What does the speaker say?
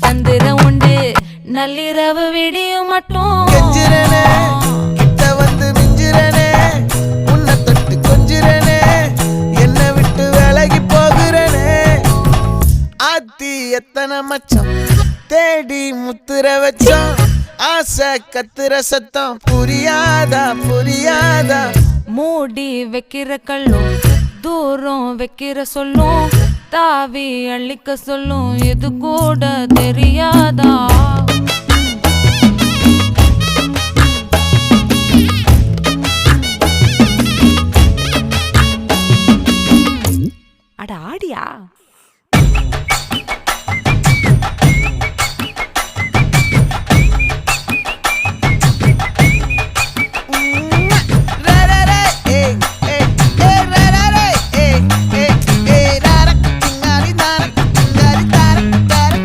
சந்திர உண்டு நள்ளிரவு விடியும் மட்டும் கிட்ட வந்து மிஞ்சிரனே உன்னை தொட்டு கொஞ்சிரனே என்ன விட்டு விலகி போகிறனே ஆத்தி எத்தனை மச்சம் தேடி முத்துற வச்சோம் ஆசை கத்துற சத்தம் புரியாதா புரியாதா மூடி வைக்கிற கல்லும் தூரம் வைக்கிற சொல்லும் தாவி அள்ளிக்க சொல்லும் இது கூட தெரியாதா